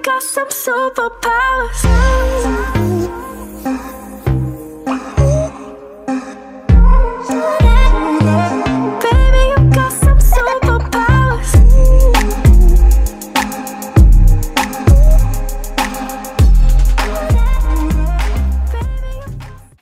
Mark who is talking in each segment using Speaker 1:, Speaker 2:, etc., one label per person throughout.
Speaker 1: got some superpowers. Baby, you got some superpowers.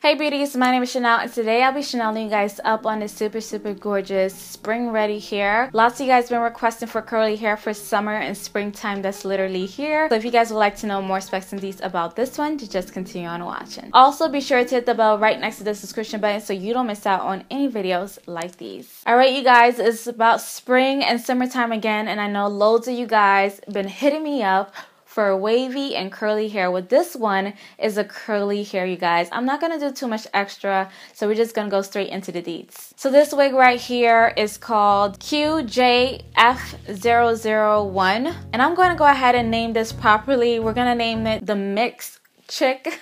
Speaker 2: Hey beauties, my name is Chanel and today I'll be Channeling you guys up on this super gorgeous spring ready hair. Lots of you guys been requesting for curly hair for summer and springtime that's literally here. So if you guys would like to know more specs and deets about this one, just continue on watching. Also be sure to hit the bell right next to the subscription button so you don't miss out on any videos like these. Alright you guys, it's about spring and summertime again, and I know loads of you guys been hitting me up for wavy and curly hair. With this one is a curly hair, you guys. I'm not gonna do too much extra, so we're just gonna go straight into the deets. So this wig right here is called QJF001, and I'm gonna go ahead and name this properly. We're gonna name it the Mix Chick.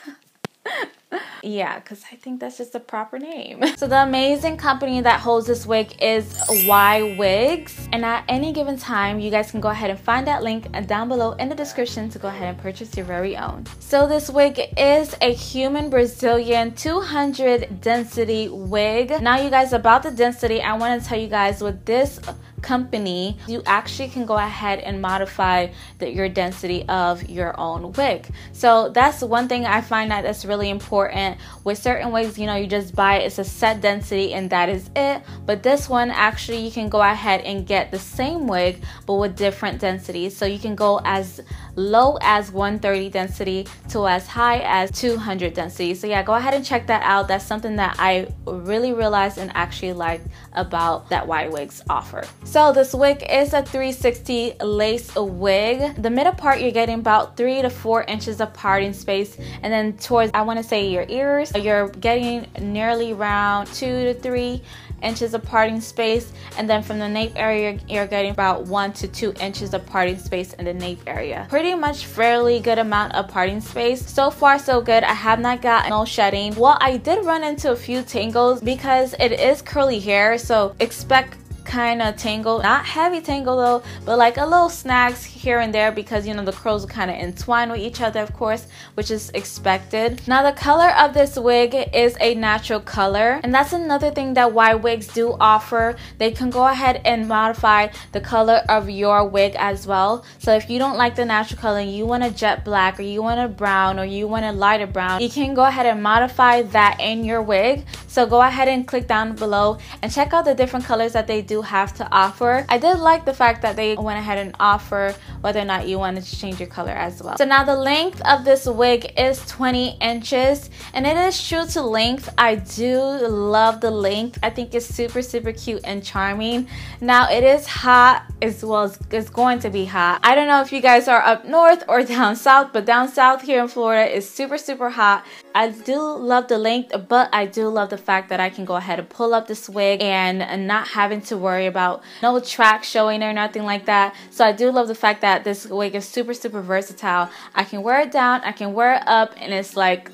Speaker 2: Yeah, because I think that's just the proper name. So the amazing company that holds this wig is YsWIGS, and at any given time you guys can go ahead and find that link down below in the description to go ahead and purchase your very own. So this wig is a human Brazilian 200 density wig. Now you guys, about the density, I want to tell you guys with this company, you actually can go ahead and modify your density of your own wig. So that's one thing I find that's really important. With certain wigs, you know, you just buy it, it's a set density and that is it. But this one, actually you can go ahead and get the same wig but with different densities. So you can go as low as 130 density to as high as 200 density. So yeah, go ahead and check that out. That's something that I really realized and actually liked about that YsWIGS offer. So this wig is a 360 lace wig. The middle part, you're getting about 3 to 4 inches of parting space, and then towards, I want to say, your ears, you're getting nearly around 2 to 3 inches of parting space, and then from the nape area you're getting about 1 to 2 inches of parting space in the nape area. Pretty much fairly good amount of parting space. So far so good. I have not got no shedding. Well, I did run into a few tangles because it is curly hair, so expect kind of tangle, not heavy tangle though, but like a little snags here and there because, you know, the curls kind of entwine with each other, of course, which is expected. Now the color of this wig is a natural color, and that's another thing that YsWIGS do offer. They can go ahead and modify the color of your wig as well. So if you don't like the natural color and you want a jet black, or you want a brown, or you want a lighter brown, you can go ahead and modify that in your wig. So go ahead and click down below and check out the different colors that they do have to offer. I did like the fact that they went ahead and offer whether or not you wanted to change your color as well. So now the length of this wig is 20 inches, and it is true to length. I do love the length. I think it's super cute and charming. Now it is hot as well as it's going to be hot. I don't know if you guys are up north or down south, but down south here in Florida is super hot. I do love the length, but I do love the fact that I can go ahead and pull up this wig and not having to worry about no track showing or nothing like that. So I do love the fact that this wig is super versatile. I can wear it down, I can wear it up, and it's like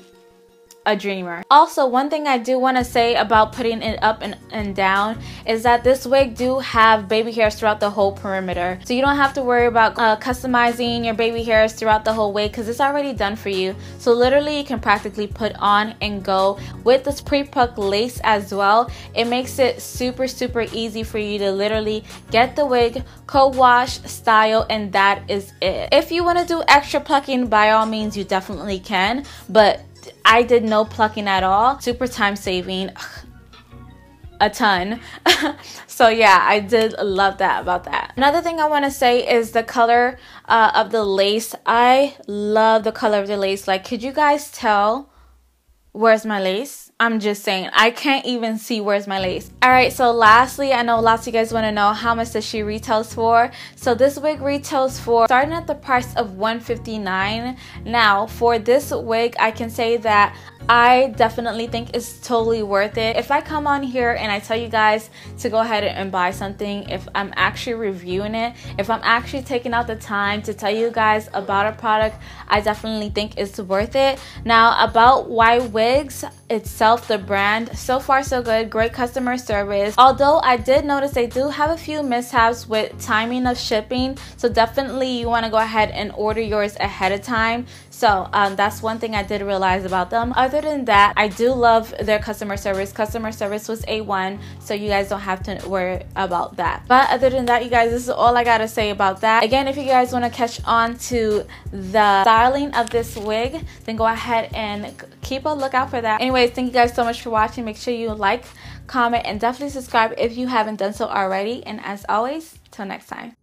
Speaker 2: a dreamer. Also, one thing I do want to say about putting it up and down is that this wig do have baby hairs throughout the whole perimeter, so you don't have to worry about customizing your baby hairs throughout the whole wig because it's already done for you. So literally you can practically put on and go with this pre-puck lace as well. It makes it super easy for you to literally get the wig, co-wash, style, and that is it. If you want to do extra plucking, by all means you definitely can, but I did no plucking at all. Super time saving, a ton. So yeah, I did love that about that. Another thing I want to say is the color of the lace. I love the color of the lace. Like, could you guys tell where's my lace? I'm just saying, I can't even see where's my lace. Alright, so lastly, I know lots of you guys want to know how much does she retails for. So this wig retails for starting at the price of $159. Now for this wig, I can say that I definitely think it's totally worth it. If I come on here and I tell you guys to go ahead and buy something, if I'm actually reviewing it, if I'm actually taking out the time to tell you guys about a product, I definitely think it's worth it. Now about YsWIGS, itself, the brand, so far so good. Great customer service. Although I did notice they do have a few mishaps with timing of shipping, so definitely you want to go ahead and order yours ahead of time. So that's one thing I did realize about them. Other than that, I do love their customer service. Customer service was A1, so you guys don't have to worry about that. But other than that, you guys, this is all I gotta say about that. Again, if you guys want to catch on to the styling of this wig, then go ahead and keep a lookout for that. Anyways, thank you guys so much for watching. Make sure you like, comment, and definitely subscribe if you haven't done so already. And as always, till next time.